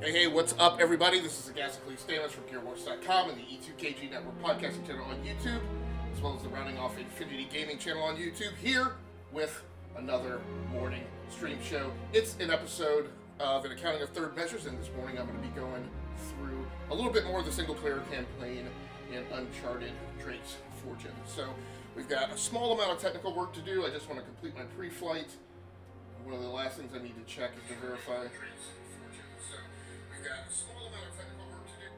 Hey, what's up, everybody? This is Agasically Stanless from GearWorks.com and the E2KG Network podcasting channel on YouTube, as well as the Rounding Off Infinity Gaming channel on YouTube, here with another morning stream show. It's an episode of An Accounting of Third Measures, and this morning I'm going to be going through a little bit more of the single-player campaign in Uncharted Drake's Fortune. So, we've got a small amount of technical work to do. I just want to complete my pre-flight. One of the last things I need to check is to verify. Got a small amount of technical work to do.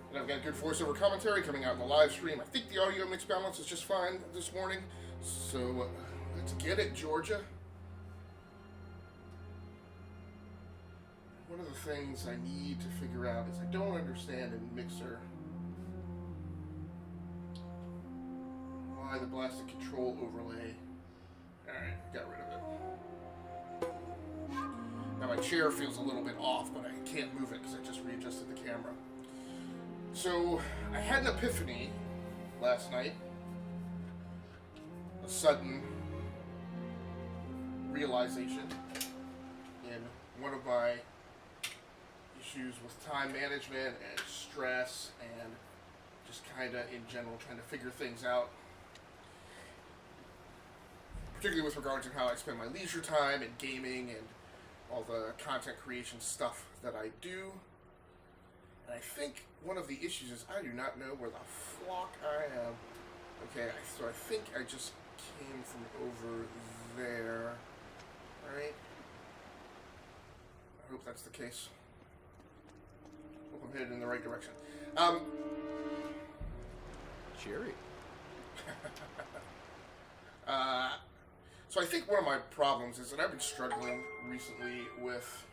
And I've got good voiceover commentary coming out in the live stream. I think the audio mix balance is just fine this morning. So let's get it, Georgia. One of the things I need to figure out is I don't understand in Mixer why the blasted control overlay. Alright, got rid of it. Now my chair feels a little bit off, but I can't move it because I just readjusted the camera. So, I had an epiphany last night. A sudden realization in one of my issues with time management and stress and just kind of in general trying to figure things out. Particularly with regard to how I spend my leisure time and gaming and all the content creation stuff that I do. And I think one of the issues is I do not know where the flock I am. Okay, so I think I just came from over there. Alright? I hope that's the case. Hope I'm headed in the right direction. Jerry. So I think one of my problems is that I've been struggling recently with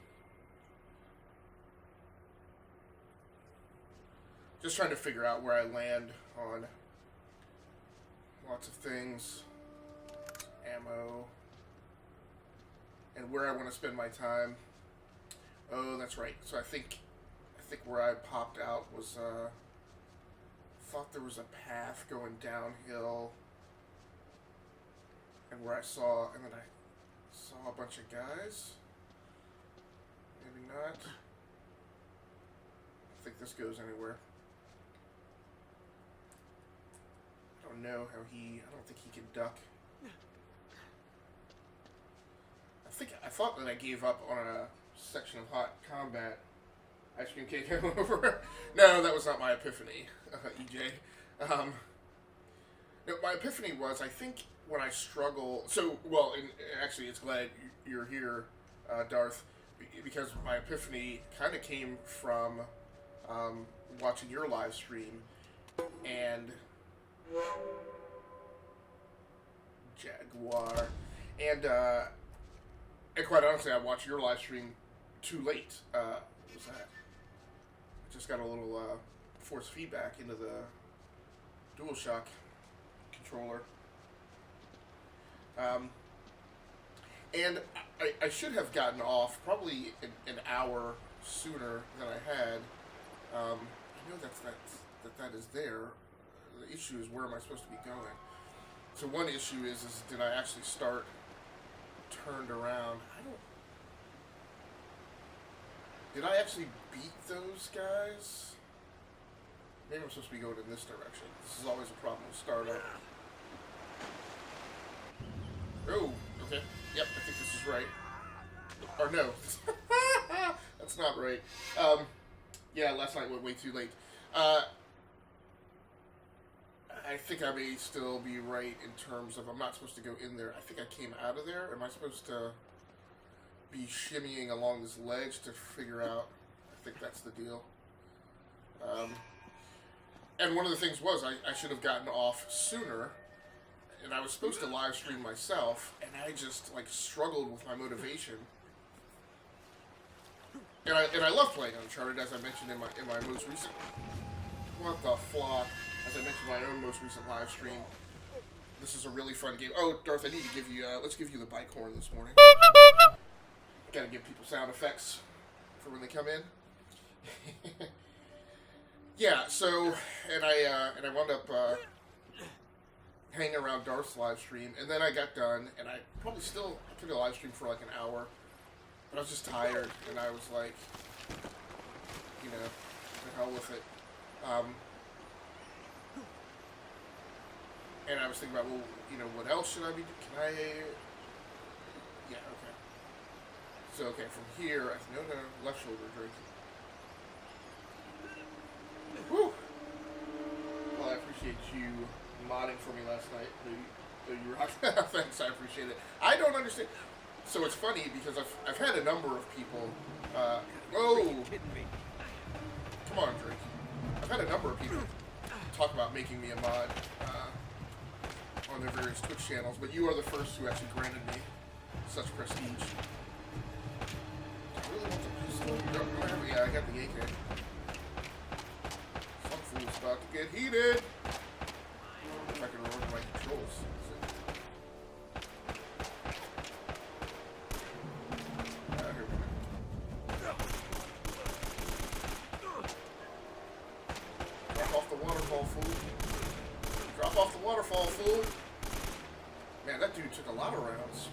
just trying to figure out where I land on lots of things, ammo, and where I want to spend my time. Oh, that's right. So I think where I popped out was thought there was a path going downhill. And where I saw, and then I saw a bunch of guys. Maybe not. I don't think this goes anywhere. I don't know how I don't think he can duck. I thought that I gave up on a section of hot combat. Ice cream cake over. No, that was not my epiphany, EJ. No, my epiphany was, I think, when I struggle, and actually it's glad you're here, Darth, because my epiphany kind of came from watching your live stream, and Jaguar, and quite honestly, I watched your live stream too late. What was that? I just got a little force feedback into the DualShock controller. And I should have gotten off probably an hour sooner than I had. I know that is there. The issue is, where am I supposed to be going? So one issue is did I actually start turned around? Did I actually beat those guys? Maybe I'm supposed to be going in this direction. This is always a problem with startup. Oh, okay. Yep, I think this is right. Or no. That's not right. Yeah, last night went way too late. I think I may still be right in terms of I'm not supposed to go in there. I think I came out of there. Am I supposed to be shimmying along this ledge to figure out? I think that's the deal. And one of the things was I should have gotten off sooner. And I was supposed to live stream myself, and I just struggled with my motivation. And I love playing Uncharted, as I mentioned in my most recent. What the flock? As I mentioned in my own most recent live stream. This is a really fun game. Oh, Darth, I need to give you. Let's give you the bike horn this morning. Gotta give people sound effects for when they come in. Yeah. So, and I wound up. Hanging around Darth's live stream, and then I got done, and I probably still took a live stream for an hour, but I was just tired, and I was like, you know, to hell with it. And I was thinking about, well, you know, what else should I be doing? Can I... Yeah, okay. So, okay, from here, no, left shoulder drink. Woo! Well, I appreciate you modding for me last night. You rock. Thanks, I appreciate it. I don't understand. So it's funny because I've had a number of people. Oh, come on, Drake. I've had a number of people talk about making me a mod on their various Twitch channels, but you are the first who actually granted me such prestige. I really want the pistol. Yeah, I got the AK. Some fool's about to get heated. If I can remember my controls. Here we go. Drop off the waterfall, fool. Drop off the waterfall, fool. Man, that dude took a lot of rounds.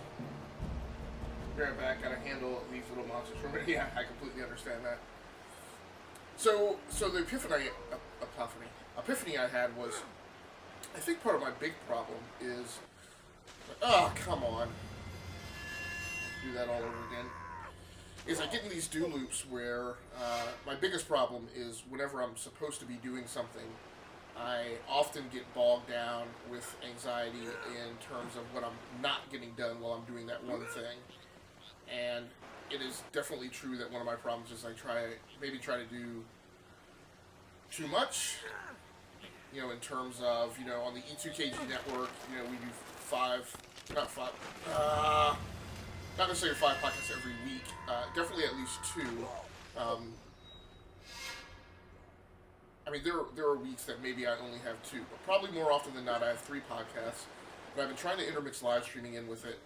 Be right back. Gotta handle these little monsters for a minute. Yeah, I completely understand that. So the epiphany I had was, I think part of my big problem is, oh, come on. Do that all over again. Is I get in these do loops where my biggest problem is whenever I'm supposed to be doing something, I often get bogged down with anxiety in terms of what I'm not getting done while I'm doing that one thing. And it is definitely true that one of my problems is I maybe try to do too much. You know, in terms of, you know, on the E2KG network, you know, we do not necessarily 5 podcasts every week, definitely at least 2. I mean, there are weeks that maybe I only have 2, but probably more often than not I have 3 podcasts. But I've been trying to intermix live streaming in with it,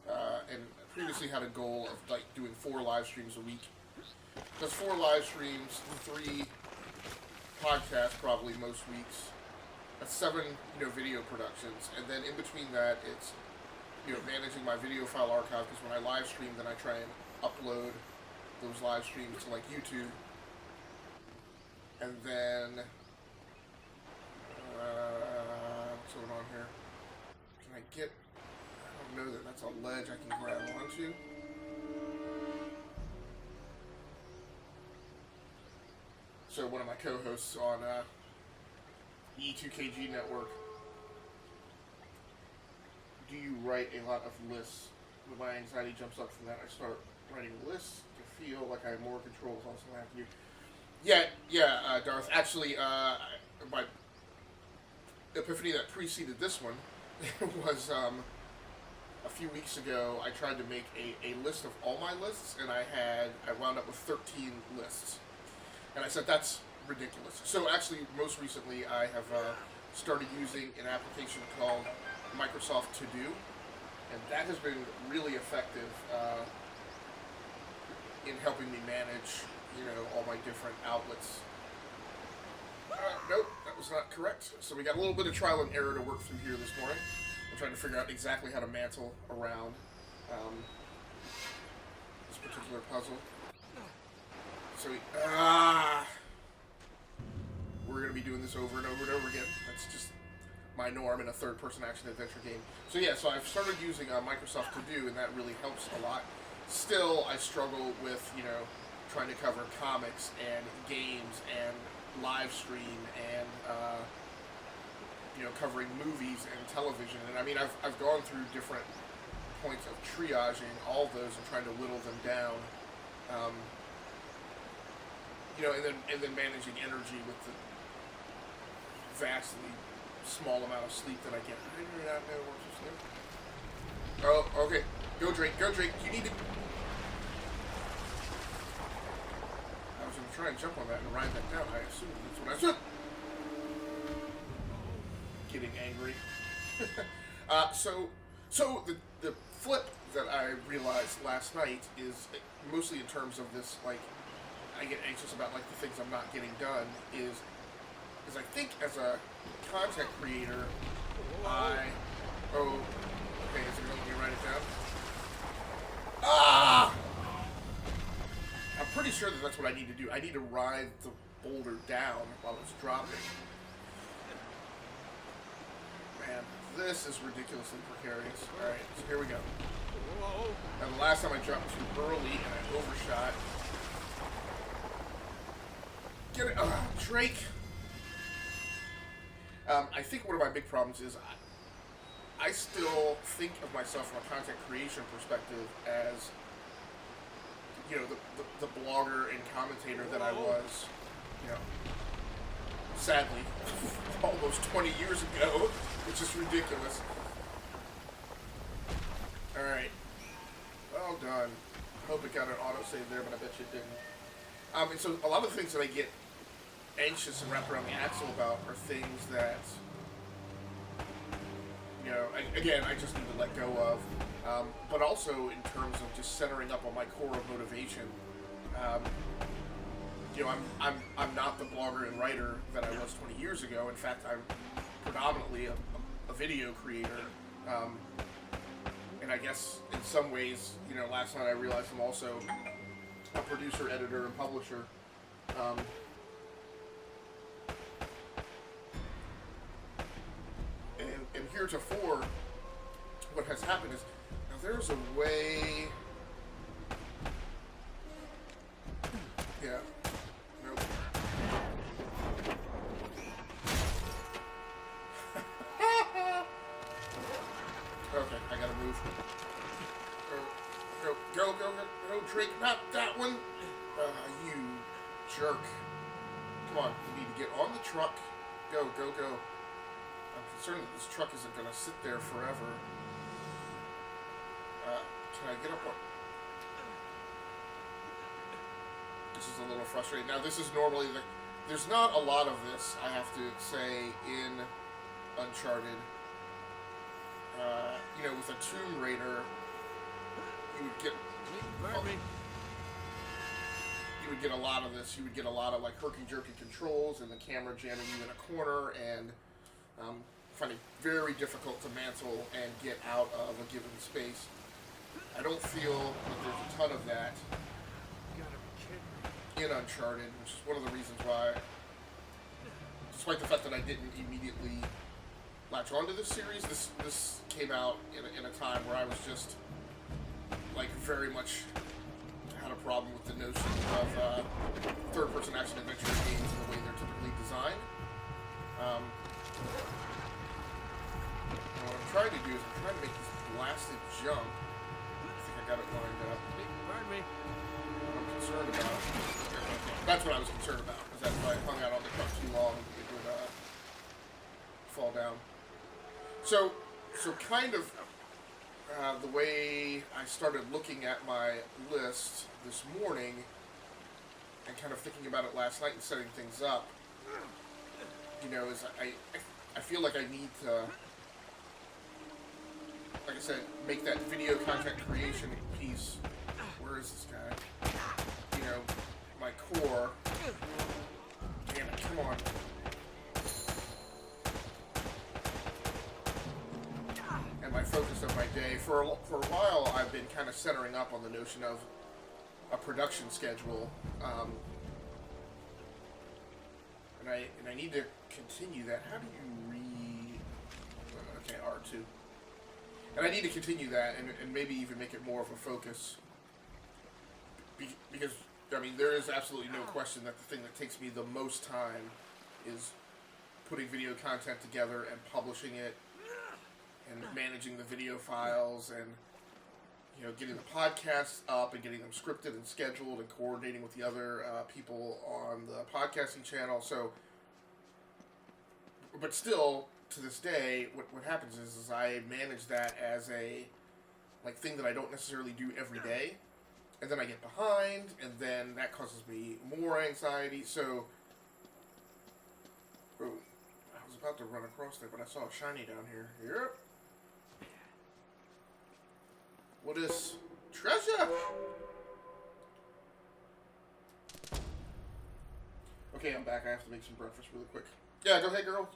and previously had a goal of like doing 4 live streams a week. That's 4 live streams, 3 podcasts probably most weeks. That's 7, you know, video productions, and then in between that, it's, you know, managing my video file archive, because when I live stream, then I try and upload those live streams to like YouTube, and then what's going on here? Can I get? I don't know that that's a ledge I can grab onto. So one of my co-hosts on the E2KG network. Do you write a lot of lists? When my anxiety jumps up from that, I start writing lists to feel like I have more control. Is also after you. Yeah, Darth. Actually, my epiphany that preceded this one was a few weeks ago. I tried to make a list of all my lists, and I wound up with 13 lists. And I said, that's ridiculous. So actually, most recently, I have started using an application called Microsoft To Do, and that has been really effective in helping me manage, you know, all my different outlets. Nope, that was not correct. So we got a little bit of trial and error to work through here this morning. I'm trying to figure out exactly how to mantle around this particular puzzle. So we're going to be doing this over and over and over again. That's just my norm in a third-person action-adventure game. So yeah, so I've started using Microsoft To Do, and that really helps a lot. Still, I struggle with, you know, trying to cover comics and games and live stream and, you know, covering movies and television. And I mean, I've gone through different points of triaging all of those and trying to whittle them down. You know, and then managing energy with the vastly small amount of sleep that I get. I do not know what to sleep. Oh, okay. Go drink. You need to. I was going to try and jump on that and ride that down. I assume that's what I said. Getting angry. So the flip that I realized last night is mostly in terms of this, like, I get anxious about like the things I'm not getting done is I think as a content creator, okay, is it going to let me write it down? Ah! How pretty sure that that's what I need to do. I need to ride the boulder down while it's dropping. Man, this is ridiculously precarious. Alright, so here we go. Now, the last time I jumped too early and I overshot. Get it, Drake. I think one of my big problems is I still think of myself from a content creation perspective as, you know, the blogger and commentator that I was, you know, sadly, almost 20 years ago, which is ridiculous. Alright. Well done. Hope it got an autosave there, but I bet you it didn't. And so a lot of the things that I get anxious and wrapped around the axle about are things that, you know, again, I just need to let go of. But also in terms of just centering up on my core of motivation. You know, I'm not the blogger and writer that I was 20 years ago. In fact, I'm predominantly a video creator. And I guess in some ways, you know, last night I realized I'm also a producer, editor, and publisher. And heretofore, what has happened is, now there's a way... Yeah. Nope. Okay, I gotta move. Go, Drake, not that one. You jerk. Come on, you need to get on the truck. Go. I'm concerned that this truck isn't gonna sit there forever. Can I get up on... This is a little frustrating. Now, this is normally the... There's not a lot of this, I have to say, in Uncharted. You know, with a Tomb Raider, you would get... You would get a lot of this. You would get a lot of, like, herky-jerky controls and the camera jamming you in a corner, and find it very difficult to mantle and get out of a given space. I don't feel that there's a ton of that in Uncharted, which is one of the reasons why, despite the fact that I didn't immediately latch onto this series, this came out in a time where I was just, like, very much had a problem with the notion of third-person action-adventure games and the way they're typically designed. And what I'm trying to do is I'm trying to make this blasted jump. I think I got it lined up. Pardon me. What I'm concerned about. That's what I was concerned about, because that if I hung out on the truck too long, it would fall down. So kind of the way I started looking at my list this morning and kind of thinking about it last night and setting things up, you know, is I feel like I need to, like I said, make that video content creation piece. Where is this guy? You know, my core. Damn it, come on. And my focus of my day. For a while, I've been kind of centering up on the notion of a production schedule. And I need to continue that. How do you read? Okay, R2. And I need to continue that and maybe even make it more of a focus. Because, I mean, there is absolutely no question that the thing that takes me the most time is putting video content together and publishing it and managing the video files and, you know, getting the podcasts up and getting them scripted and scheduled and coordinating with the other people on the podcasting channel. So, but still, to this day, what happens is I manage that as a, like, thing that I don't necessarily do every day. And then I get behind, and then that causes me more anxiety. So, I was about to run across there, but I saw a shiny down here. Yep. What is treasure? Okay, I'm back. I have to make some breakfast really quick. Yeah, go ahead, girl.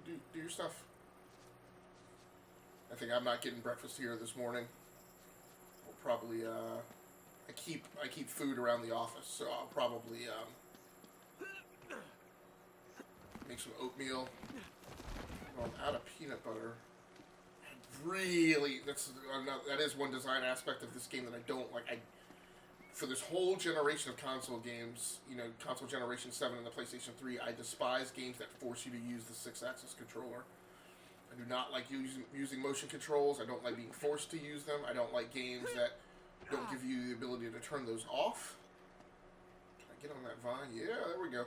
Do your stuff. I think I'm not getting breakfast here this morning. We'll probably I keep food around the office, so I'll probably make some oatmeal. Well, I'm out of peanut butter. Really, that is one design aspect of this game that I don't like. For this whole generation of console games, console generation 7 and the PlayStation 3, I despise games that force you to use the 6-axis controller. I do not like using motion controls. I don't like being forced to use them. I don't like games that don't give you the ability to turn those off. Can I get on that vine? Yeah, there we go.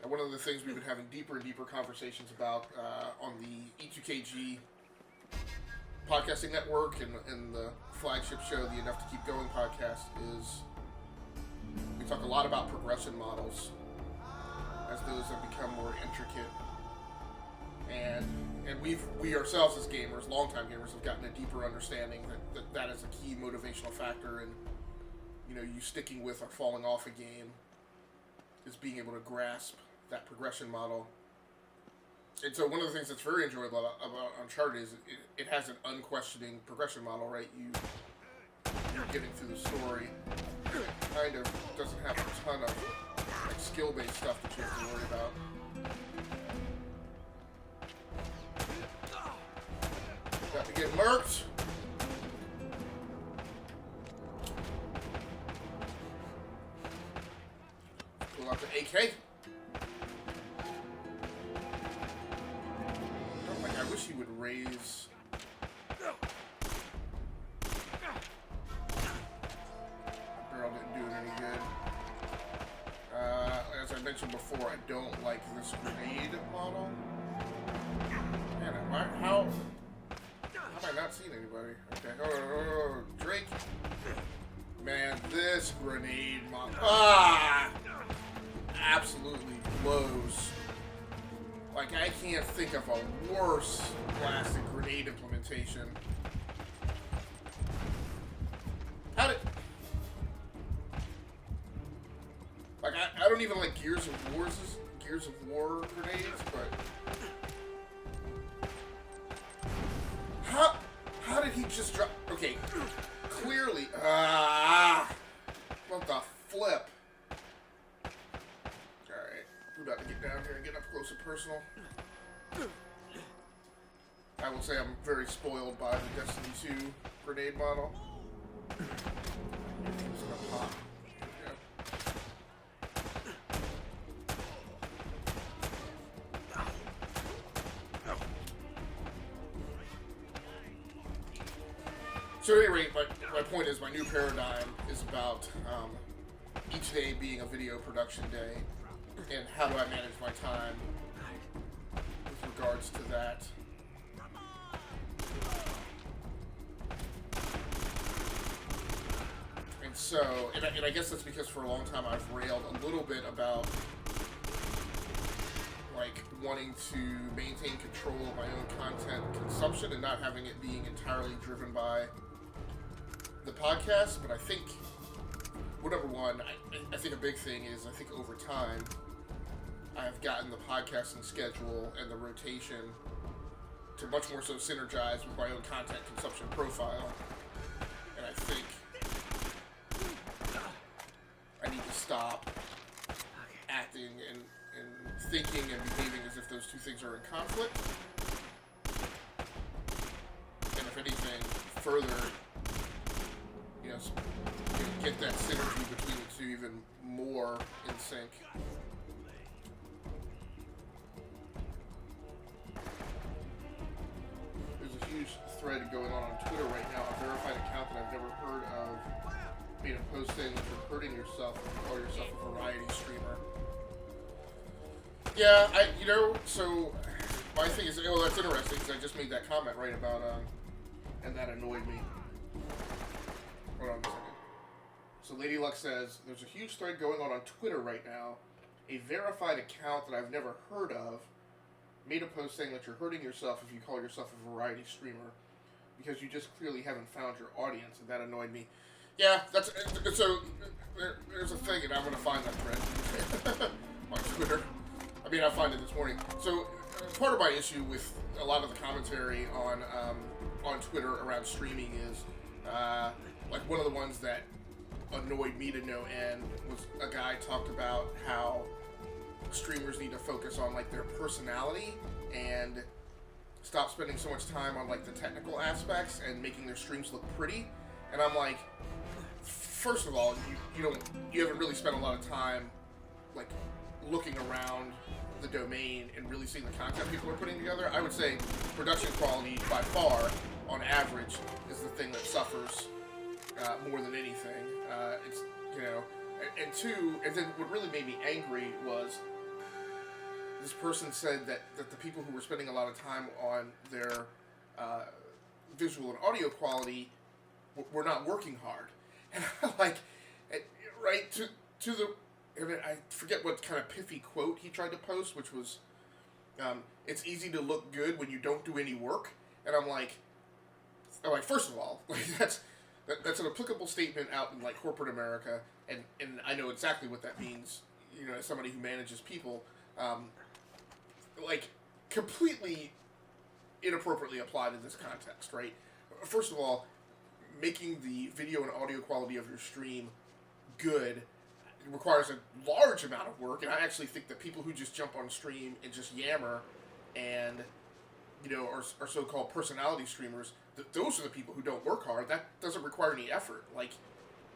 And one of the things we've been having deeper and deeper conversations about on the E2KG podcasting network and the flagship show, the Enough to Keep Going podcast, is we talk a lot about progression models as those have become more intricate, and we ourselves as gamers, longtime gamers, have gotten a deeper understanding that is a key motivational factor in you sticking with or falling off a game, is being able to grasp that progression model. And so one of the things that's very enjoyable about Uncharted is it has an unquestioning progression model, right? You're getting through the story. It kind of doesn't have a ton of skill-based stuff that you have to worry about. Got to get murked. Pull out the AK. I wish he would raise. The barrel didn't do it any good. As I mentioned before, I don't like this grenade model. Man, how have I not seen anybody? Okay, oh, Drake. Man, this grenade model, absolutely blows. Like, I can't think of a worse plastic grenade implementation. Like, I don't even like Gears of War grenades, but how did he just drop? Okay, clearly, what the flip? We're about to get down here and get up close and personal. I will say I'm very spoiled by the Destiny 2 grenade model. It's gonna pop. So at any rate, my point is my new paradigm is about each day being a video production day. And how do I manage my time with regards to that? And so, and I guess that's because for a long time I've railed a little bit about like wanting to maintain control of my own content consumption and not having it being entirely driven by the podcast. But I think, well, number one, I think a big thing is I think over time I have gotten the podcasting schedule and the rotation to much more so synergize with my own content consumption profile. And I think I need to stop acting and thinking and behaving as if those two things are in conflict. And if anything, further, get that synergy between the two even more in sync. Huge thread going on Twitter right now, a verified account that I've never heard of made a post saying that you're hurting yourself if you call yourself a variety streamer. Yeah, so my thing is, well, that's interesting because I just made that comment right about, and that annoyed me. Hold on a second. So Lady Luck says, there's a huge thread going on Twitter right now, a verified account that I've never heard of made a post saying that you're hurting yourself if you call yourself a variety streamer because you just clearly haven't found your audience, and that annoyed me. Yeah, so there's a thing, and I'm going to find that thread on Twitter. I mean, I find it this morning. So part of my issue with a lot of the commentary on on Twitter around streaming is, like one of the ones that annoyed me to no end was a guy talked about how streamers need to focus on like their personality and stop spending so much time on like the technical aspects and making their streams look pretty. And I'm like, first of all, you haven't really spent a lot of time like looking around the domain and really seeing the content people are putting together. I would say production quality by far, on average, is the thing that suffers more than anything. It's and then what really made me angry was this person said that the people who were spending a lot of time on their visual and audio quality were not working hard, and like, right to the. I mean, I forget what kind of pithy quote he tried to post, which was, "It's easy to look good when you don't do any work." And I'm like, first of all, like that's an applicable statement out in like corporate America, and I know exactly what that means. You know, as somebody who manages people, like completely inappropriately applied in this context, right? First of all, making the video and audio quality of your stream good requires a large amount of work, and I actually think that people who just jump on stream and just yammer and, are so-called personality streamers, those are the people who don't work hard. That doesn't require any effort. Like,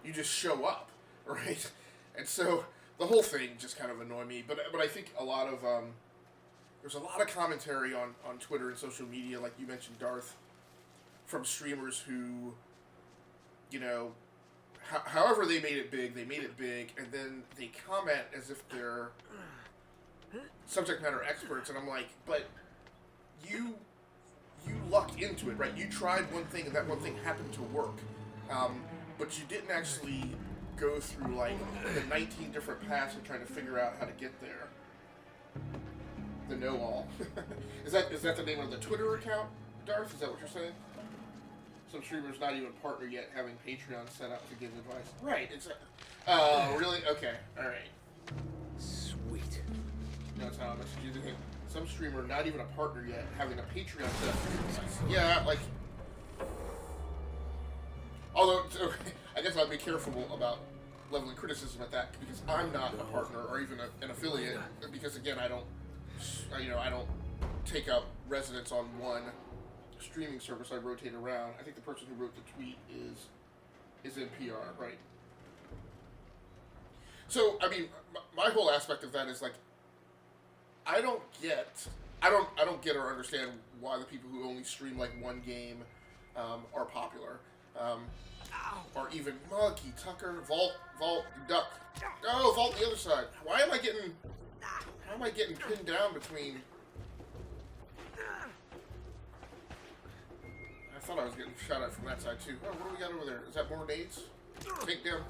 you just show up, right? And so the whole thing just kind of annoyed me. But I think a lot of, there's a lot of commentary on Twitter and social media, like you mentioned, Darth, from streamers who, however they made it big, and then they comment as if they're subject matter experts, and I'm like, but you lucked into it, right? You tried one thing, and that one thing happened to work, but you didn't actually go through, like, the 19 different paths and trying to figure out how to get there. The know-all. Is that the name of the Twitter account, Darth? Is that what you're saying? Some streamers not even partner yet, having Patreon set up to give advice. Right. Oh, really? Okay. All right. Sweet. No, it's not a message either. Some streamer not even a partner yet, having a Patreon set up to give advice. Yeah, like. Although, I guess I'll be careful about leveling criticism at that, because I'm not a partner or even an affiliate. Because again, I don't take up residence on one streaming service. I rotate around. I think the person who wrote the tweet is NPR, right? So, I mean, my whole aspect of that is like, I don't get or understand why the people who only stream like one game are popular, or even Monkey, Tucker, Vault, Duck. Oh, Vault the other side. How am I getting pinned down between? I thought I was getting shot at from that side too. Oh, what do we got over there? Is that more nades? Take down.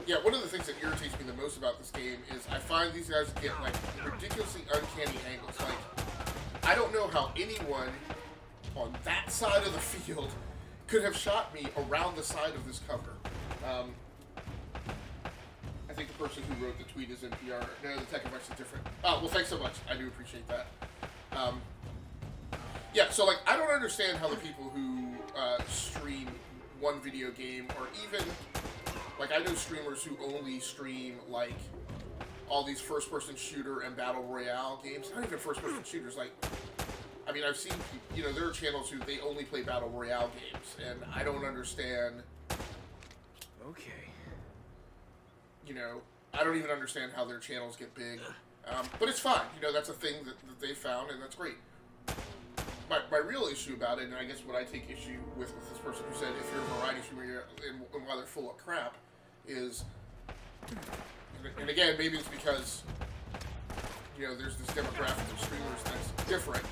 Yeah, one of the things that irritates me the most about this game is I find these guys get like ridiculously uncanny angles. Like, I don't know how anyone on that side of the field could have shot me around the side of this cover. I think the person who wrote the tweet is NPR. No, the tech advice is different. Oh, well, thanks so much. I do appreciate that. Yeah, so, like, I don't understand how the people who stream one video game, or even, like, I know streamers who only stream, like, all these first-person shooter and battle royale games. Not even first-person shooters, like, I mean, I've seen, there are channels who they only play battle royale games, and I don't understand. Okay. I don't even understand how their channels get big. But it's fine. That's a thing that they found, and that's great. My real issue about it, and I guess what I take issue with this person who said if you're a variety streamer and why they're full of crap, is, and again, maybe it's because, there's this demographic of streamers that's different.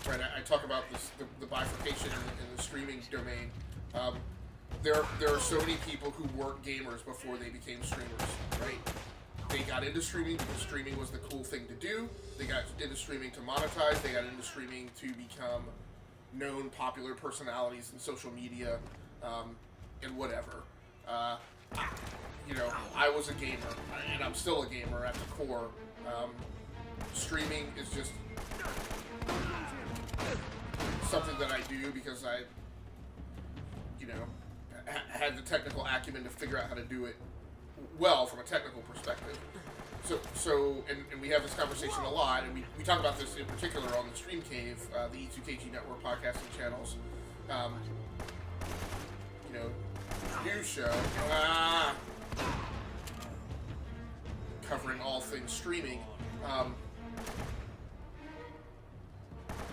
Right, I talk about the bifurcation in the streaming domain. There are so many people who weren't gamers before they became streamers, right? They got into streaming because streaming was the cool thing to do. They got into streaming to monetize. They got into streaming to become known, popular personalities in social media, and whatever. I was a gamer, and I'm still a gamer at the core. Streaming is just something that I do because I, you know, had the technical acumen to figure out how to do it well from a technical perspective. And we have this conversation a lot, and we talk about this in particular on the Stream Cave, the E2KG Network podcasting channels, you know, news show, covering all things streaming.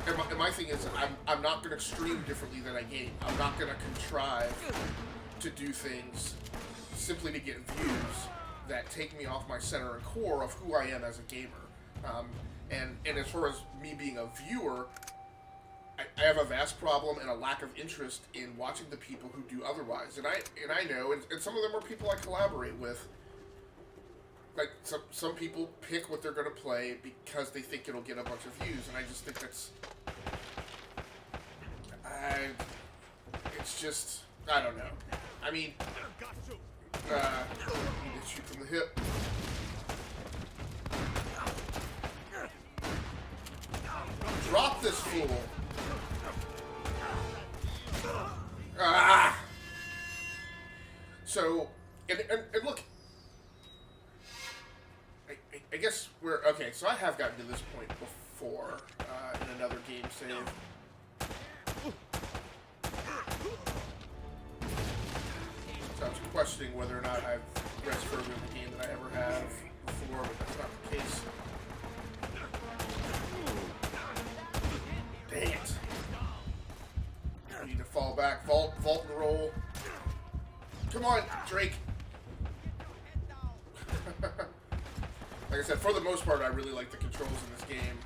And my thing is, I'm not going to stream differently than I game. I'm not going to contrive to do things simply to get views that take me off my center and core of who I am as a gamer. And as far as me being a viewer, I have a vast problem and a lack of interest in watching the people who do otherwise. And I know, and some of them are people I collaborate with. Like, some people pick what they're going to play because they think it'll get a bunch of views, and I just think that's... it's just... I don't know. I mean... you need to shoot from the hip. Drop this fool! So, and look... I guess we're... Okay, so I have gotten to this point before in another game save. So I was questioning whether or not I've progressed further in the game than I ever have before, but that's not the case. Dang it. I need to fall back. Vault and roll. Come on, Drake. Like I said, for the most part, I really like the controls in this game.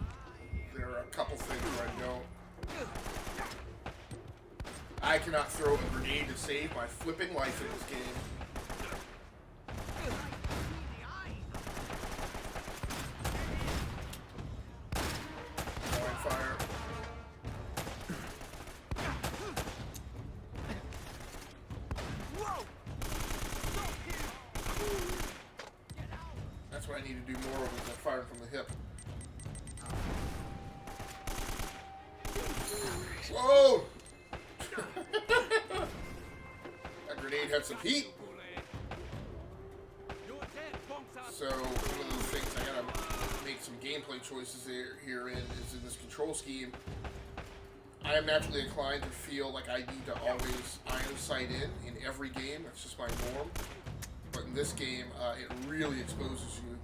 There are a couple things where I don't. I cannot throw a grenade to save my flipping life in this game. Throwing fire. That's what I need to do more of, is that firing from the hip. Whoa! That grenade had some heat. So, one of the things I gotta make some gameplay choices herein is in this control scheme. I am naturally inclined to feel like I need to always iron sight in every game. That's just my norm. But in this game, it really exposes you.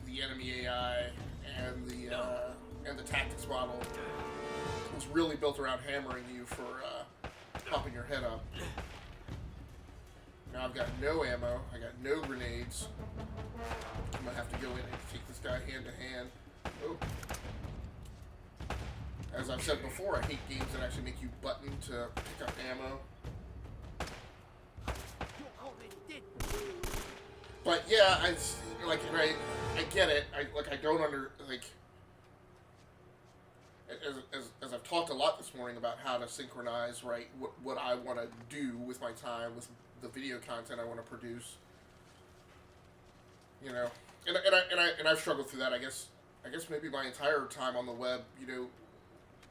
The enemy AI and the tactics model is really built around hammering you for popping your head up. Now I've got no ammo. I got no grenades. I'm gonna have to go in and take this guy hand to hand. Oh. As I've said before, I hate games that actually make you button to pick up ammo. But yeah, I get it. I don't as I've talked a lot this morning about how to synchronize what I want to do with my time with the video content I want to produce. You know, and I've struggled through that. I guess maybe my entire time on the web. You know,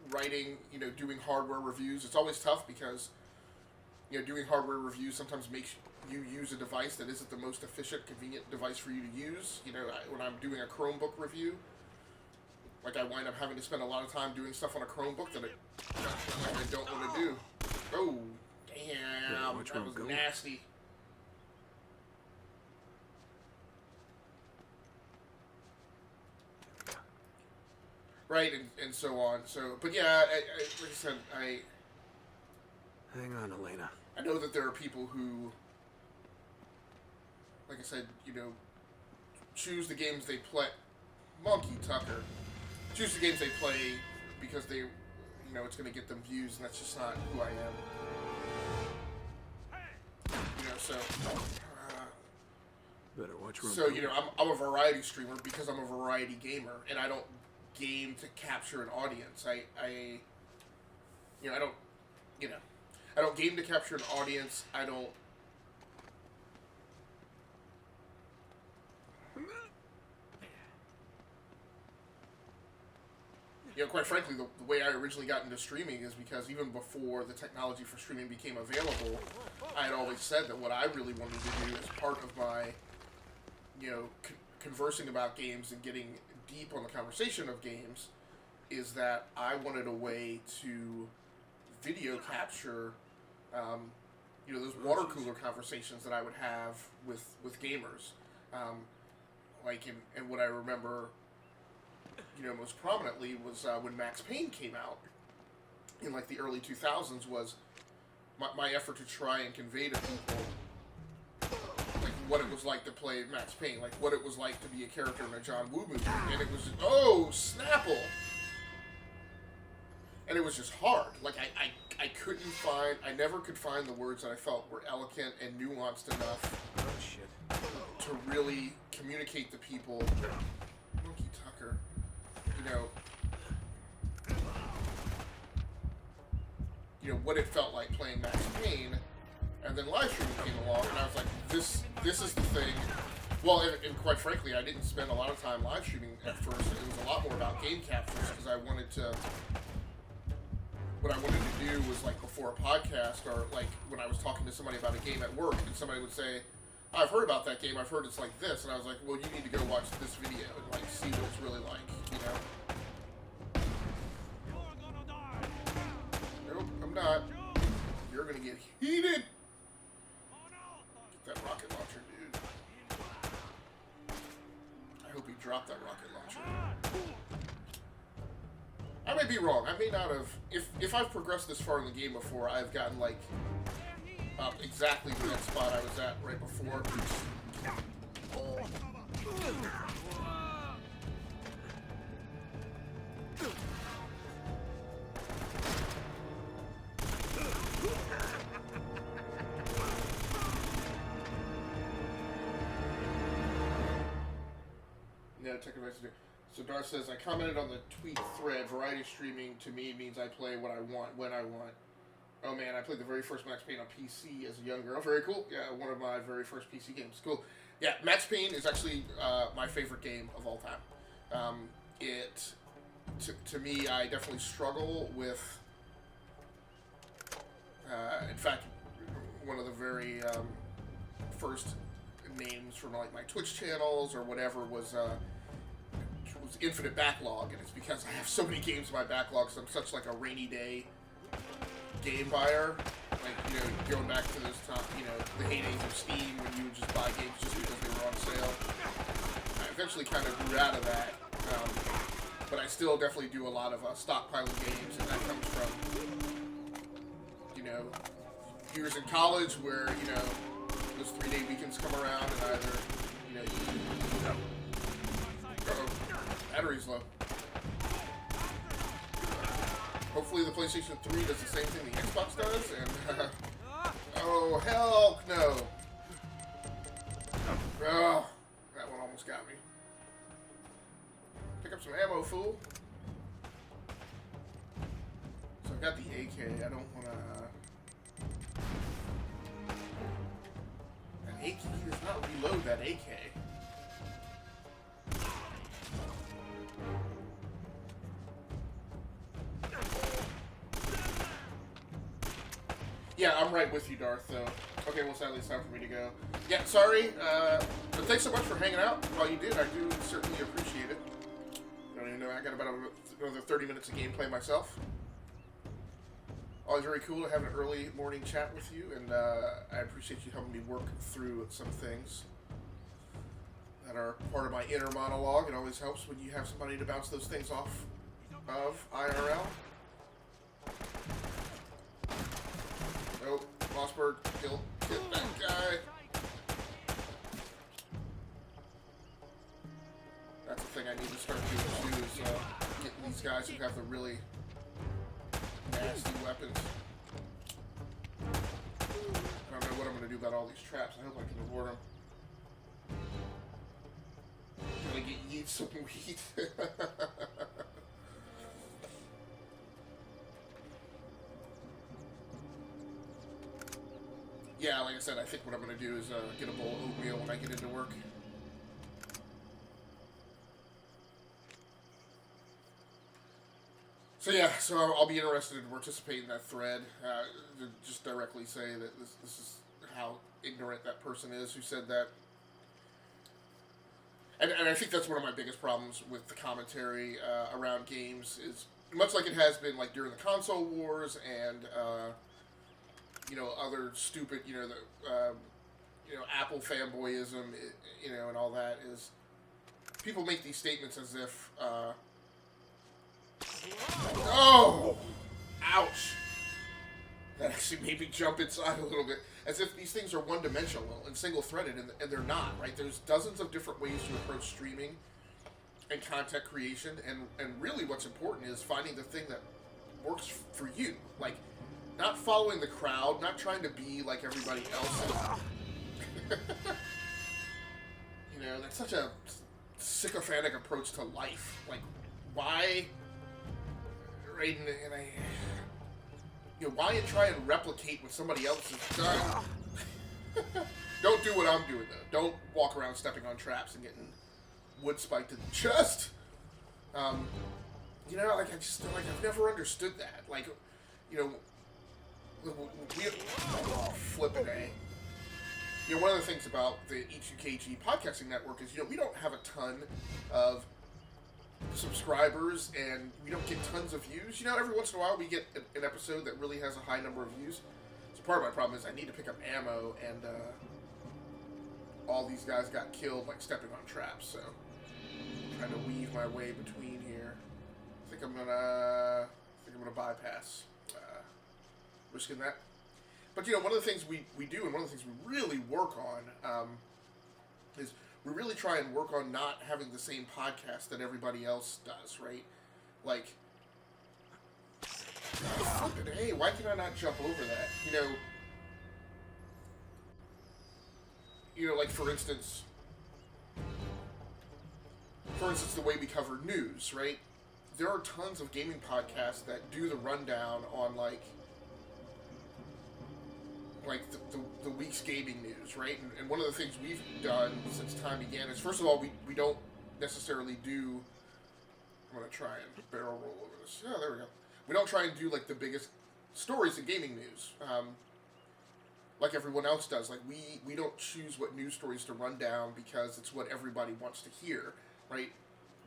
writing. You know, doing hardware reviews. It's always tough because, you know, doing hardware reviews sometimes makes you use a device that isn't the most efficient, convenient device for you to use. You know, when I'm doing a Chromebook review, like I wind up having to spend a lot of time doing stuff on a Chromebook that I don't want to do. Oh, damn, that was nasty. Right, and so on. So, but yeah, like I said, Hang on, Elena. I know that there are people who, like I said, you know, choose the games they play. Monkey Tucker. Choose the games they play because they, you know, it's going to get them views, and that's just not who I am. You know, so. Better watch where I'm So, you know, I'm a variety streamer because I'm a variety gamer, and I don't game to capture an audience. I don't game to capture an audience. I don't. you know, quite frankly, the way I originally got into streaming is because even before the technology for streaming became available, I had always said that what I really wanted to do as part of my, you know, conversing about games and getting deep on the conversation of games is that I wanted a way to video capture, you know, those water cooler conversations that I would have with gamers. And what I remember, you know, most prominently was when Max Payne came out in like the early 2000s was my effort to try and convey to people like what it was like to play Max Payne, like what it was like to be a character in a John Woo movie, and it was just, oh, Snapple! And it was just hard. Like I couldn't find, I never could find the words that I felt were eloquent and nuanced enough to really communicate to people, Monkey Tucker, you know what it felt like playing Max Payne. And then live streaming came along, and I was like, this is the thing. Well, and quite frankly, I didn't spend a lot of time live streaming at first. It was a lot more about game captures because what I wanted to do was like before a podcast or like when I was talking to somebody about a game at work and somebody would say, I've heard about that game, I've heard it's like this, and I was like, well, you need to go watch this video and like see what it's really like, you know? Nope, I'm not. You're gonna get heated. Get that rocket launcher, dude. I hope he dropped that rocket launcher. I may be wrong. I may not have. If I've progressed this far in the game before, I've gotten like up exactly to that spot I was at right before. No, take advice to do. So Darth says, I commented on the tweet thread, variety streaming to me means I play what I want, when I want. Oh man, I played the very first Max Payne on PC as a young girl. Very cool. Yeah, one of my very first PC games. Cool. Yeah, Max Payne is actually my favorite game of all time. To me, I definitely struggle with, in fact, one of the very first names from like my Twitch channels or whatever was Infinite Backlog, and it's because I have so many games in my backlog because I'm such like a rainy day game buyer. Like, you know, going back to those top, you know, the heydays of Steam when you would just buy games just because they were on sale. I eventually kind of grew out of that, but I still definitely do a lot of stockpiling games, and that comes from, you know, years in college where, you know, those 3-day weekends come around and either, you know, battery's low. Hopefully the PlayStation 3 does the same thing the Xbox does, and oh, hell no. Oh, that one almost got me. Pick up some ammo, fool. So I've got the AK, I don't want to... An AK does not reload that AK. Yeah, I'm right with you, Darth, though. Okay, well, sadly, it's time for me to go. Yeah, sorry, but thanks so much for hanging out while you did. I do certainly appreciate it. I don't even know, I got about another 30 minutes of gameplay myself. Always very cool to have an early morning chat with you, and I appreciate you helping me work through some things that are part of my inner monologue. It always helps when you have somebody to bounce those things off of IRL. Nope, Mossberg, kill that guy. That's the thing I need to start doing too, is getting these guys who have the really nasty weapons. I don't know what I'm going to do about all these traps. I hope I can avoid them. Gonna get yeet some weed. Yeah, like I said, I think what I'm going to do is get a bowl of oatmeal when I get into work. So yeah, so I'll be interested to participate in that thread. To just directly say that this is how ignorant that person is who said that. And I think that's one of my biggest problems with the commentary around games is much like it has been like during the console wars and other stupid Apple fanboyism and all that is people make these statements as if oh ouch, that actually made me jump inside a little bit, as if these things are one-dimensional and single-threaded, and they're not, right? There's dozens of different ways to approach streaming and content creation, and really what's important is finding the thing that works for you. Like, not following the crowd, not trying to be like everybody else. That's such a sycophantic approach to life. Like, why... Right, why try and replicate what somebody else has done? Don't do what I'm doing, though. Don't walk around stepping on traps and getting wood spiked in the chest. I've never understood that. Like, flipping A. One of the things about the E2KG podcasting network is, we don't have a ton of subscribers and we don't get tons of views. Every once in a while we get an episode that really has a high number of views. So part of my problem is I need to pick up ammo, and all these guys got killed like stepping on traps, so I'm trying to weave my way between here. I think I'm gonna bypass risking that. But one of the things we do, and one of the things we really work on is we really try and work on not having the same podcast that everybody else does, right? Like, hey, why can I not jump over that? Like for instance, the way we cover news, right? There are tons of gaming podcasts that do the rundown on like the week's gaming news, right? And one of the things we've done since time began is, first of all, we don't necessarily do... I'm going to try and barrel roll over this. Yeah, there we go. We don't try and do, like, the biggest stories in gaming news, like everyone else does. Like, we don't choose what news stories to run down because it's what everybody wants to hear, right?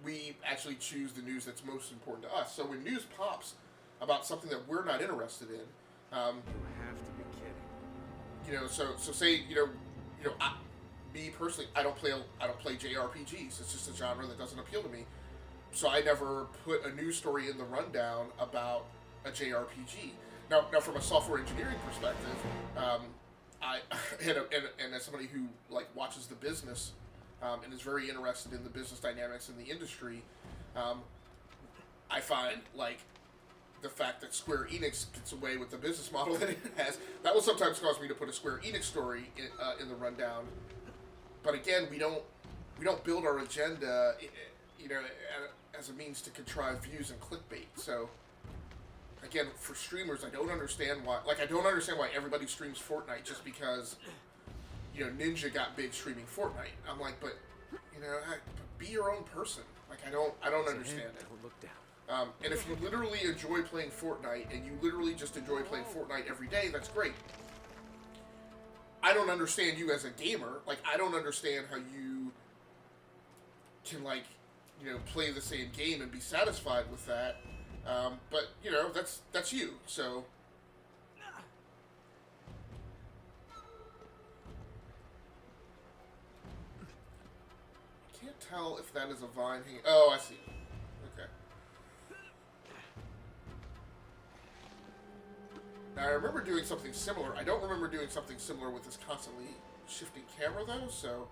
We actually choose the news that's most important to us. So when news pops about something that we're not interested in... you have to be kidding. So say, me personally, I don't play JRPGs. It's just a genre that doesn't appeal to me. So I never put a news story in the rundown about a JRPG. Now from a software engineering perspective, I and as somebody who like watches the business and is very interested in the business dynamics in the industry, I find like the fact that Square Enix gets away with the business model that it has, that will sometimes cause me to put a Square Enix story in the rundown. But again, we don't build our agenda, as a means to contrive views and clickbait. So again, for streamers, I don't understand why everybody streams Fortnite just because Ninja got big streaming Fortnite. I'm like, but be your own person. Like I don't understand it. Don't look down. And if you literally enjoy playing Fortnite, and you literally just enjoy playing Fortnite every day, that's great. I don't understand you as a gamer. Like, I don't understand how you can, like, play the same game and be satisfied with that. But, that's you, so... I can't tell if that is a vine hanging... Oh, I see. Okay. Now, I remember doing something similar. I don't remember doing something similar with this constantly shifting camera, though, so...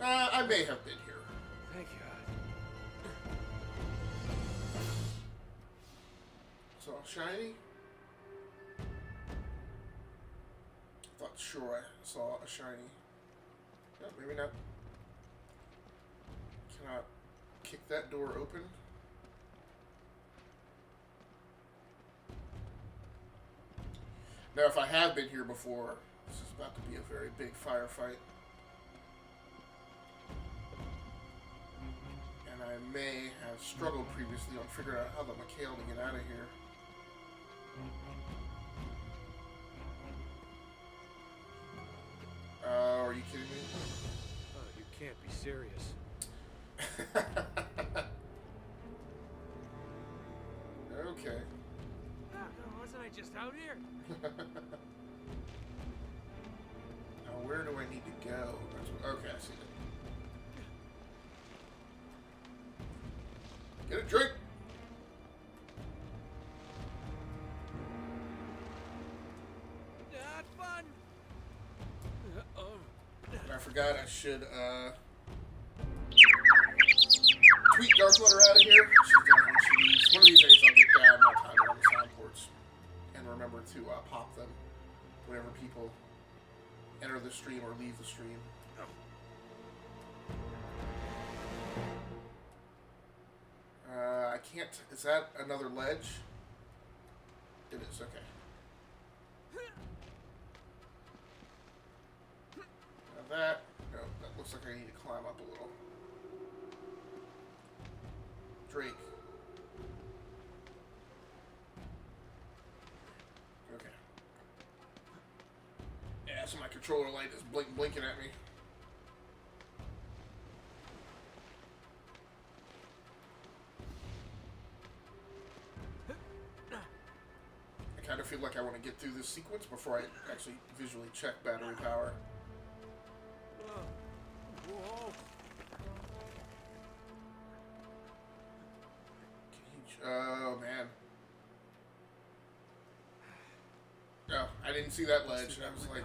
I may have been here. Thank God. So, shiny? Thought sure I saw a shiny. Yeah, maybe not. Can I kick that door open? Now, if I have been here before, this is about to be a very big firefight. And I may have struggled previously on figuring out how the McHale to get out of here. Are you kidding me? Oh, you can't be serious. Okay. Wasn't I just out here? Now, where do I need to go? Okay, I see it. Get a drink! Not fun. And I forgot I should, tweet Darthmutter out of here. She's done it when she leaves. One of these days I'll get down my timer on the sound ports and remember to pop them whenever people enter the stream or leave the stream. I can't. Is that another ledge? It is, okay. Now that. No, that looks like I need to climb up a little. Drake. Okay. Yeah, so my controller light is blinking at me. I kind of feel like I want to get through this sequence before I actually visually check battery power. Whoa. Oh, man. Oh, I didn't see that ledge. I was like...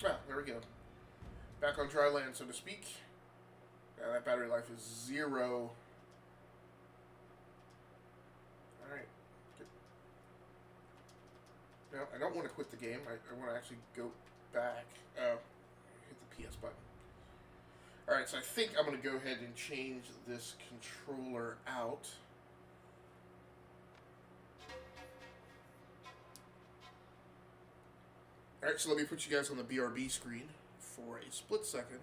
Ah, there we go. Back on dry land, so to speak. Yeah, that battery life is 0. Alright. No, I don't want to quit the game. I want to actually go back. Oh, hit the PS button. Alright, so I think I'm going to go ahead and change this controller out. Alright, so let me put you guys on the BRB screen for a split second.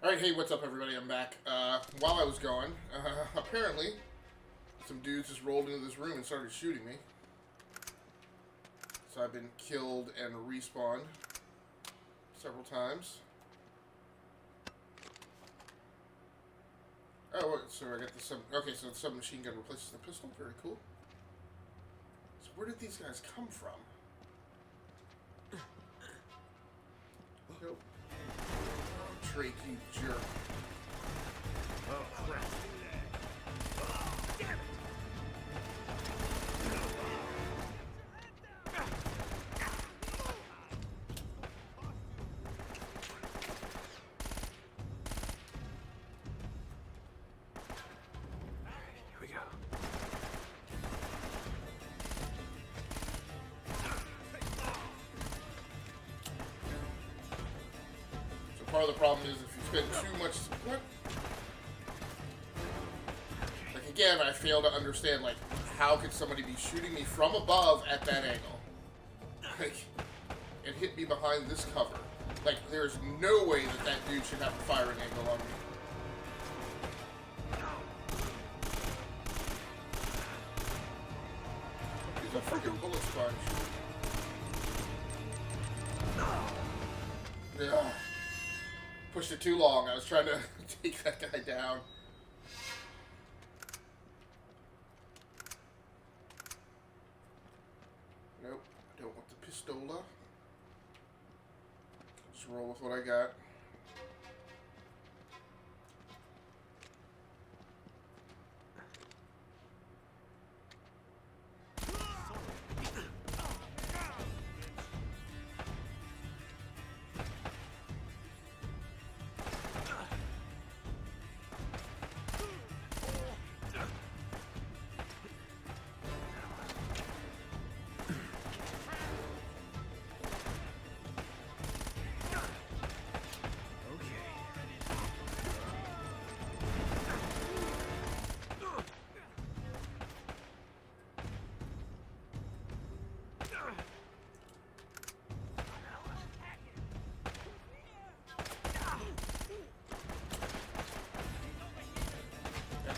Alright, hey, what's up, everybody? I'm back. While I was gone, apparently, some dudes just rolled into this room and started shooting me. So I've been killed and respawned several times. Oh, what? So I got the sub. Okay, so the submachine gun replaces the pistol. Very cool. So where did these guys come from? Nope. Drake, you jerk. Oh, crap. Damn it! Here we go. So part of the problem is if you spend too much... What? Like, again, I fail to understand, like, how could somebody be shooting me from above at that angle? Like, and hit me behind this cover. Like, there's no way that that dude should have a firing angle on me. He's a freaking bullet sponge. Ugh. Pushed it too long. I was trying to take that guy down. Nope. I don't want the pistola. Just roll with what I got.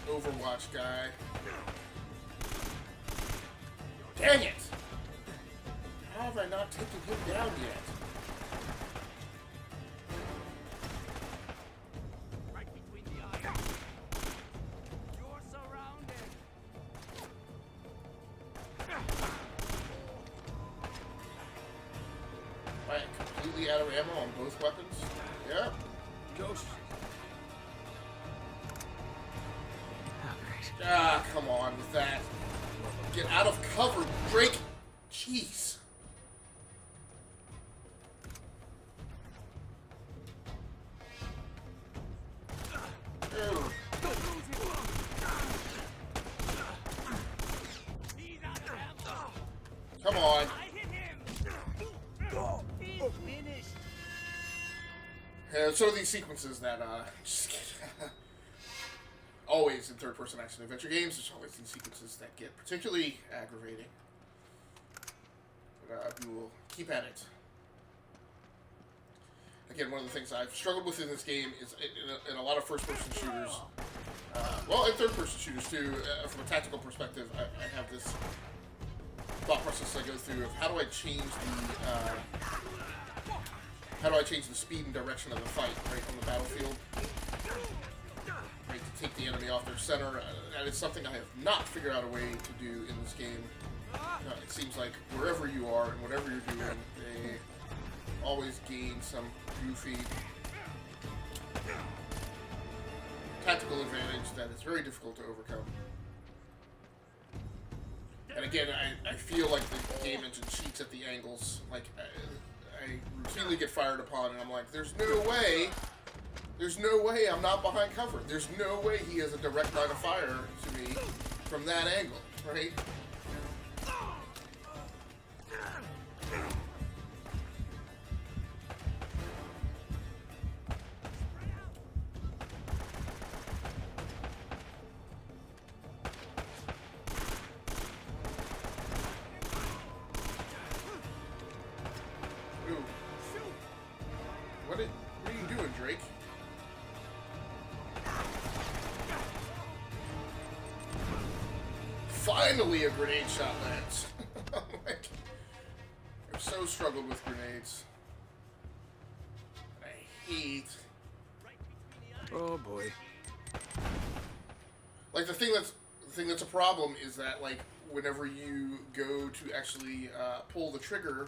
Overwatch guy. Dang it! How have I not taken him down yet? Right between the eyes. You're surrounded. Am I completely out of ammo on both weapons? Yeah. Ghost. Ah, come on with that. Get out of cover, Drake. Jeez. Ew. Come on. I hit him. He's finished. So these sequences that just get always in third-person action adventure games, there's always these sequences that get particularly aggravating. But we will keep at it. Again, one of the things I've struggled with in this game is in a lot of first-person shooters, well, in third-person shooters too, from a tactical perspective, I have this thought process I go through of how do I change the speed and direction of the fight right on the battlefield. Right, to take the enemy off their center. That is something I have not figured out a way to do in this game. It seems like wherever you are and whatever you're doing, they always gain some goofy tactical advantage that is very difficult to overcome. And again, I feel like the game engine cheats at the angles. Like, I routinely get fired upon, and I'm like, there's no way I'm not behind cover. There's no way he has a direct line of fire to me from that angle, right? What are you doing, Drake? finally a grenade shot lands. Like, I've so struggled with grenades. I hate. Oh boy. Like the thing that's a problem is that like whenever you go to actually pull the trigger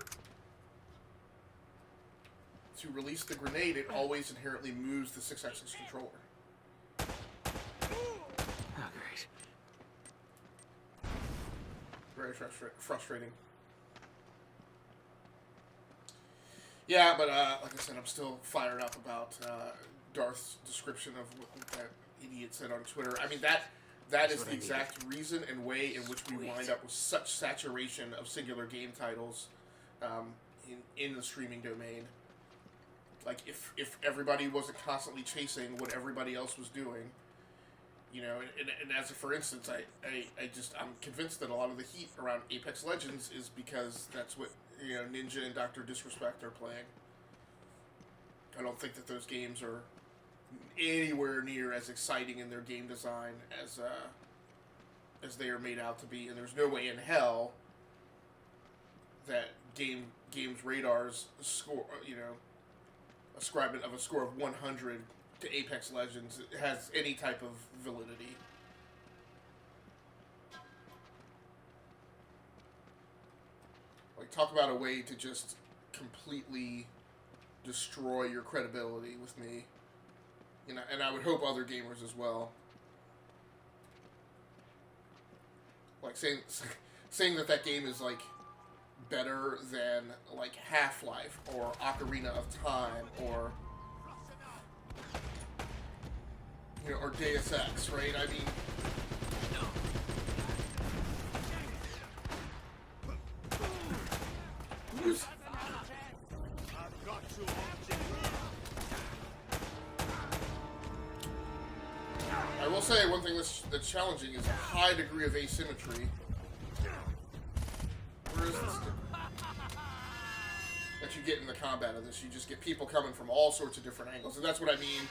to release the grenade, it always inherently moves the 6-axis controller. Oh, great. Very frustrating. Yeah, but like I said, I'm still fired up about Darth's description of what that idiot said on Twitter. I mean, that is the exact reason and way in which we wind up with such saturation of singular game titles in the streaming domain. Like, if everybody wasn't constantly chasing what everybody else was doing, you know, and as a, for instance, I'm convinced that a lot of the heat around Apex Legends is because that's what, you know, Ninja and Dr. Disrespect are playing. I don't think that those games are anywhere near as exciting in their game design as they are made out to be, and there's no way in hell that games radar's score, you know, ascribement of a score of 100 to Apex Legends has any type of validity. Like, talk about a way to just completely destroy your credibility with me. You know, and I would hope other gamers as well. Like saying that game is like better than like Half-Life or Ocarina of Time or, you know, or Deus Ex, right? I mean, I will say one thing that's challenging is a high degree of asymmetry. Where is this? That you get in the combat of this. You just get people coming from all sorts of different angles. And that's what I mean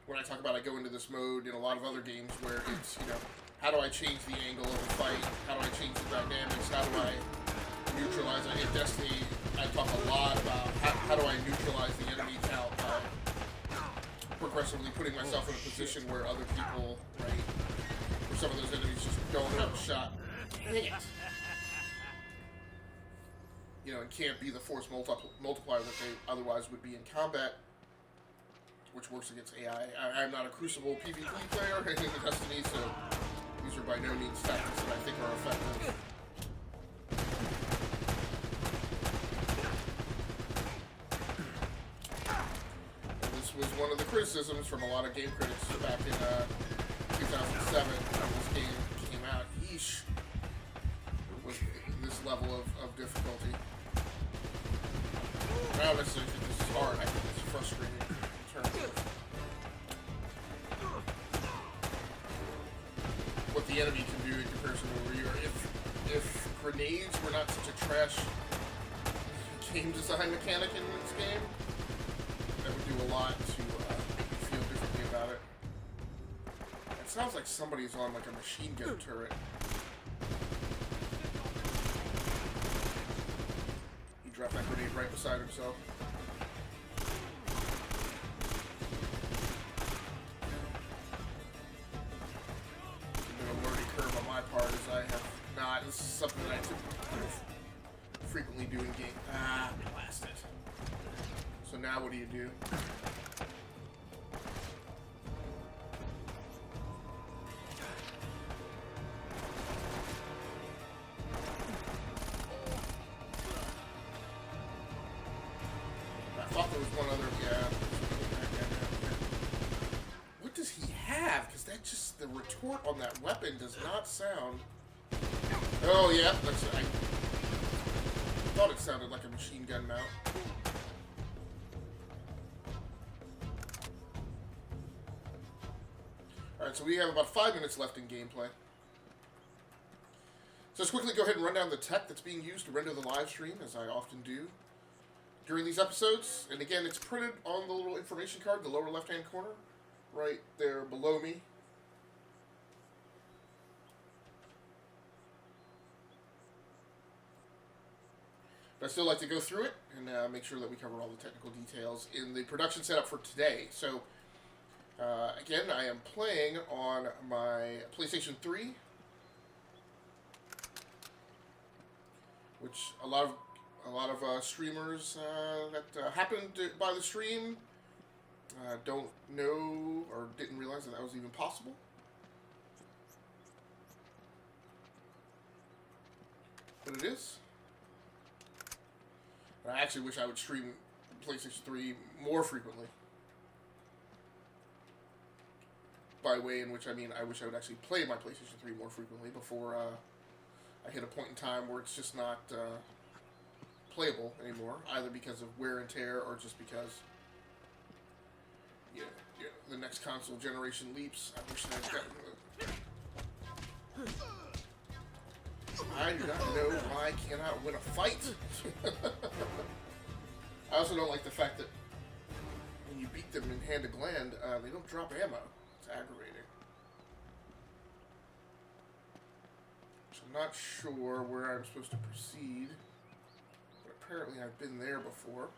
when I talk about I go into this mode in a lot of other games where it's, you know, how do I change the angle of the fight? How do I change the dynamics? How do I neutralize? In Destiny, I talk a lot about how do I neutralize the enemy count by progressively putting myself in a position where other people, right, where some of those enemies just don't have a shot. Dang it. You know, and can't be the force multiplier that they otherwise would be in combat, which works against AI. I'm not a Crucible PvP player in Destiny, so these are by no means tactics that I think are effective. And this was one of the criticisms from a lot of game critics back in 2007 when this game came out. Yeesh. With this level of difficulty. I don't necessarily think this is hard. I think it's frustrating in terms of what the enemy can do in comparison to where you are. If grenades were not such a trash game design mechanic in this game, that would do a lot to make you feel differently about it. It sounds like somebody's on like a machine gun turret. Drop that grenade right beside himself. Been a learning curve on my part as I have not. This is something that I frequently do in game. Blast it. So now what do you do? I thought there was one other, yeah. What does he have? Because that just, the retort on that weapon does not sound... Oh, yeah, that's, I thought it sounded like a machine gun mount. Alright, so we have about 5 minutes left in gameplay. So let's quickly go ahead and run down the tech that's being used to render the live stream, as I often do during these episodes. And again, it's printed on the little information card in the lower left-hand corner, right there below me. But I still like to go through it and make sure that we cover all the technical details in the production setup for today. So, again, I am playing on my PlayStation 3, which a lot of streamers that happened to buy the stream don't know or didn't realize that was even possible. But it is. I actually wish I would stream PlayStation 3 more frequently. By way in which I mean I wish I would actually play my PlayStation 3 more frequently before I hit a point in time where it's just not playable anymore, either because of wear and tear or just because the next console generation leaps. I wish I'd gotten I do not know why I cannot win a fight. I also don't like the fact that when you beat them in hand to gland, they don't drop ammo. It's aggravating. So I'm not sure where I'm supposed to proceed, but apparently I've been there before.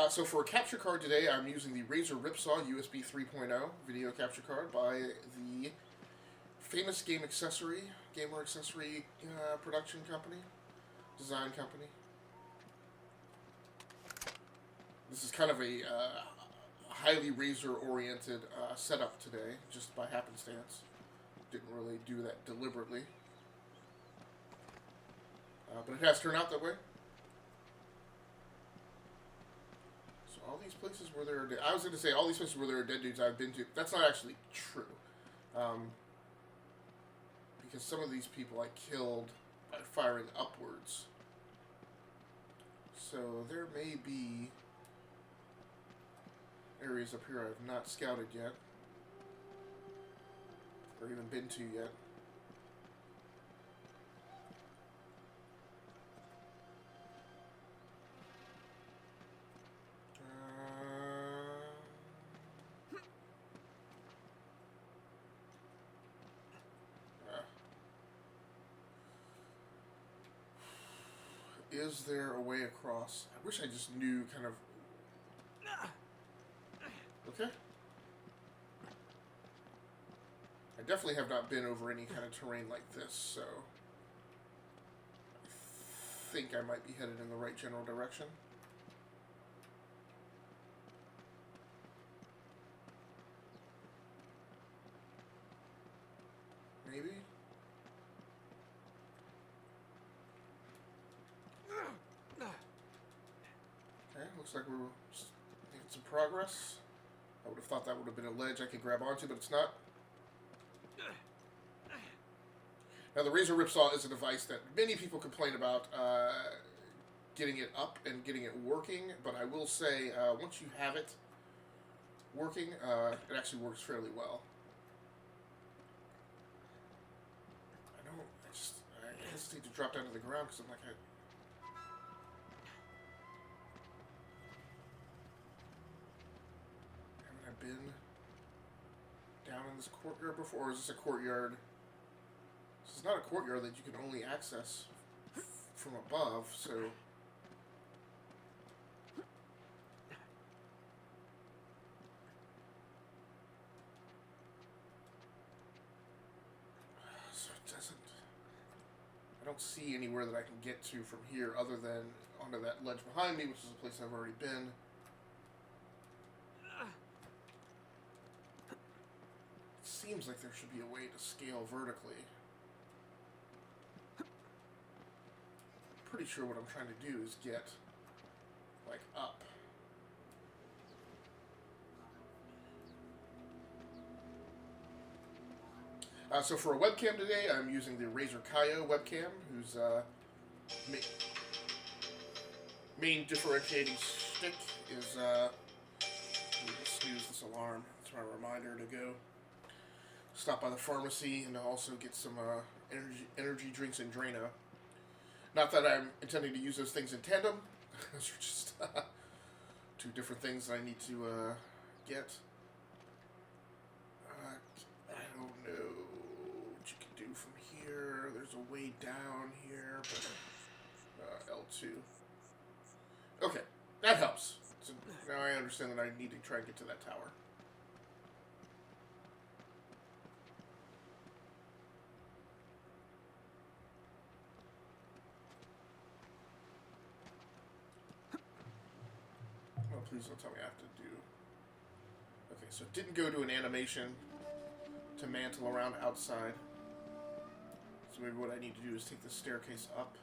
So for a capture card today, I'm using the Razer Ripsaw USB 3.0 video capture card by the famous gamer accessory production company, design company. This is kind of a highly Razer-oriented setup today, just by happenstance. Didn't really do that deliberately. But it has turned out that way. All these places where there are I was going to say all these places where there are dead dudes I've been to. That's not actually true. Because some of these people I killed by firing upwards. So there may be areas up here I've not scouted yet. Or even been to yet. Is there a way across? I wish I just knew kind of... Okay. I definitely have not been over any kind of terrain like this, so... I think I might be headed in the right general direction. Maybe? Looks like we're making some progress. I would have thought that would have been a ledge I could grab onto, but it's not. Now, the Razer Ripsaw is a device that many people complain about getting it up and getting it working, but I will say, once you have it working, it actually works fairly well. I hesitate to drop down to the ground because I'm like, been down in this courtyard before, or is this a courtyard? This is not a courtyard that you can only access from above, so... So it doesn't... I don't see anywhere that I can get to from here other than onto that ledge behind me, which is a place I've already been. Seems like there should be a way to scale vertically. Pretty sure what I'm trying to do is get, like, up. So for a webcam today, I'm using the Razer Kaio webcam, whose main differentiating stick is, let me just snooze this alarm. That's my reminder to go stop by the pharmacy and also get some energy drinks and Drano. Not that I'm intending to use those things in tandem. Those are just two different things that I need to get. way down here, but L2. Okay, that helps. So now I understand that I need to try and get to that tower. Oh, please don't tell me I have to do... Okay, so it didn't go to an animation to mantle around outside. So maybe what I need to do is take the staircase up.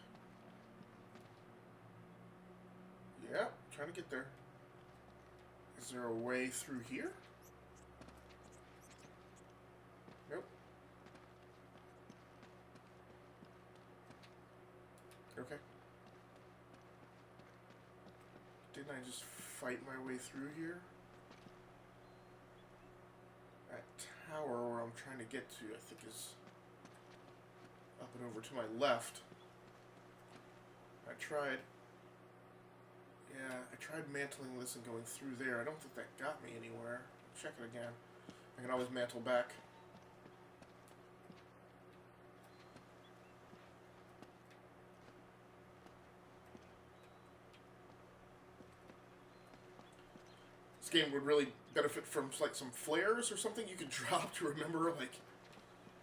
Yeah, trying to get there. Is there a way through here? Nope. Okay. Didn't I just fight my way through here? That tower where I'm trying to get to, I think, is up and over to my left. I tried mantling this and going through there. I don't think that got me anywhere. Check it again. I can always mantle back. This game would really benefit from like some flares or something you could drop to remember like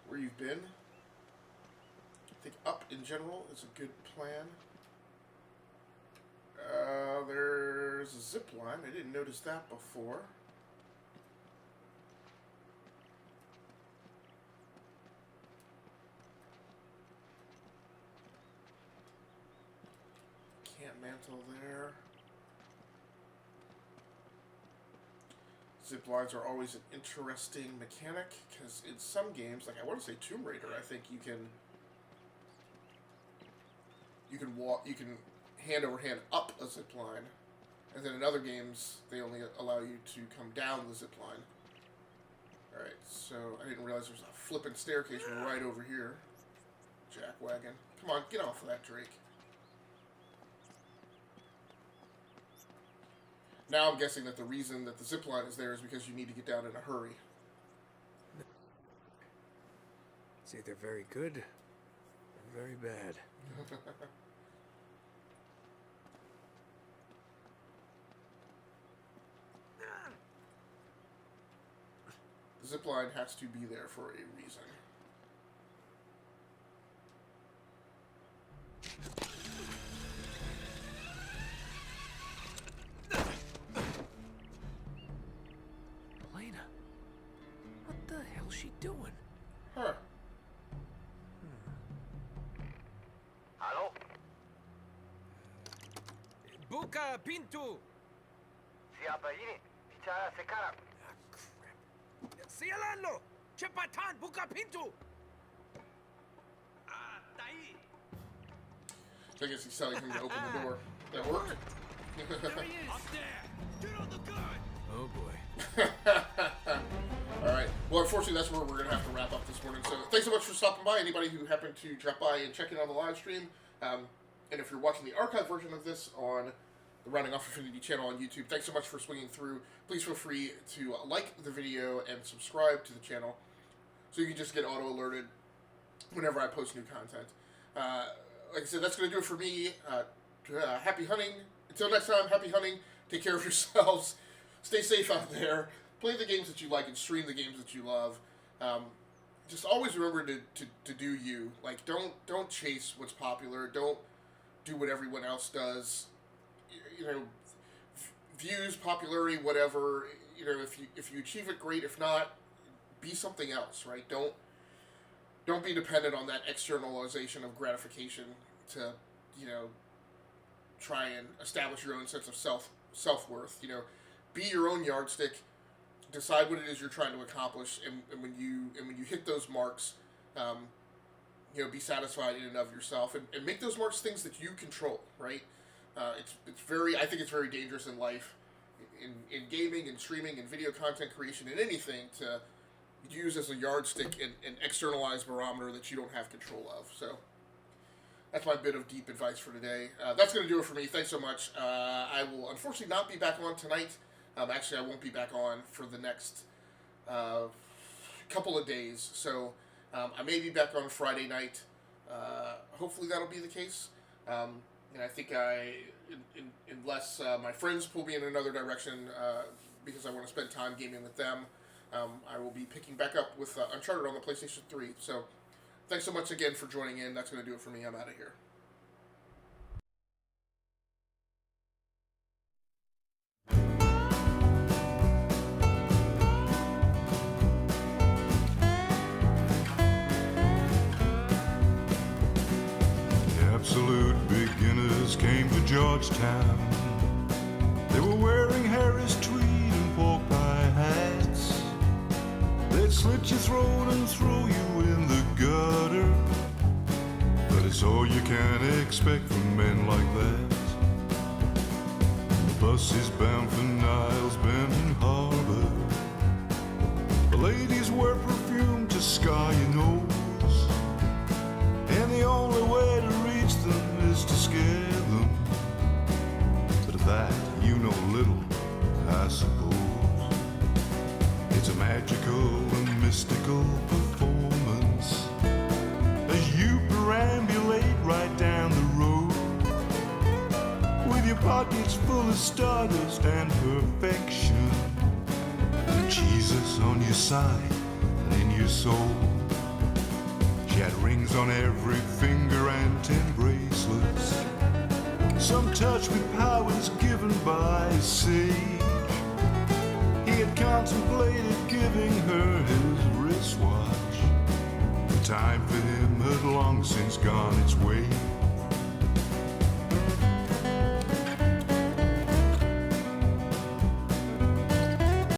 where you've been. I think up in general is a good plan. There's a zip line. I didn't notice that before. Can't mantle there. Zip lines are always an interesting mechanic because in some games, like I want to say Tomb Raider, I think you can hand over hand up a zip line, and then in other games they only allow you to come down the zip line. Alright, so I didn't realize there's a flippin' staircase right over here. Jackwagon. Come on, get off of that, Drake. Now I'm guessing that the reason that the zip line is there is because you need to get down in a hurry. It's either very good or very bad. The zip line has to be there for a reason. Elena, what the hell's she doing? Huh. Hello? Buka Pintu! Siapa ini? Bicara sekarang. Ah, crap. Sialano! Cepatan, buka pintu! Ah, tahi! So I guess he's telling him to open the door. That worked. There he is! Up there! Get on the gun! Oh boy. Alright. Well, unfortunately, that's where we're going to have to wrap up this morning. So, thanks so much for stopping by. Anybody who happened to drop by and check in on the live stream. And if you're watching the archive version of this on the Rounding Off Infinity channel on YouTube, thanks so much for swinging through. Please feel free to like the video and subscribe to the channel so you can just get auto-alerted whenever I post new content. Like I said, that's going to do it for me. Happy hunting. Until next time, happy hunting. Take care of yourselves. Stay safe out there. Play the games that you like and stream the games that you love. Just always remember to do you. Like, don't chase what's popular. Don't do what everyone else does. You know, views, popularity, whatever. You know, if you achieve it, great. If not, be something else, right? Don't be dependent on that externalization of gratification to, you know, try and establish your own sense of self-worth. You know, be your own yardstick. Decide what it is you're trying to accomplish, and when you hit those marks, you know, be satisfied in and of yourself, and make those marks things that you control. Right? I think it's very dangerous in life, in gaming and streaming and video content creation and anything to use as a yardstick and externalize barometer that you don't have control of. So that's my bit of deep advice for today. That's going to do it for me. Thanks so much. I will unfortunately not be back on tonight. Actually, I won't be back on for the next couple of days. So I may be back on Friday night. Hopefully that'll be the case. And I think unless my friends pull me in another direction, because I want to spend time gaming with them, I will be picking back up with Uncharted on the PlayStation 3. So thanks so much again for joining in. That's going to do it for me. I'm out of here. Absolute beginners came to Georgetown. They were wearing Harris tweed and pork pie hats. They'd slit your throat and throw you in the gutter. But it's all you can expect from men like that. The bus is bound for Niles Bend Harbor. The ladies wear perfume to scar your nose. And the only way to reach them is to scare them. But of that you know little, I suppose. It's a magical and mystical performance as you perambulate right down the road with your pockets full of stardust and perfection, and Jesus on your side and in your soul. She had rings on every finger and 10 bracelets, some touched with powers given by a sage. He had contemplated giving her his wristwatch. The time for him had long since gone its way.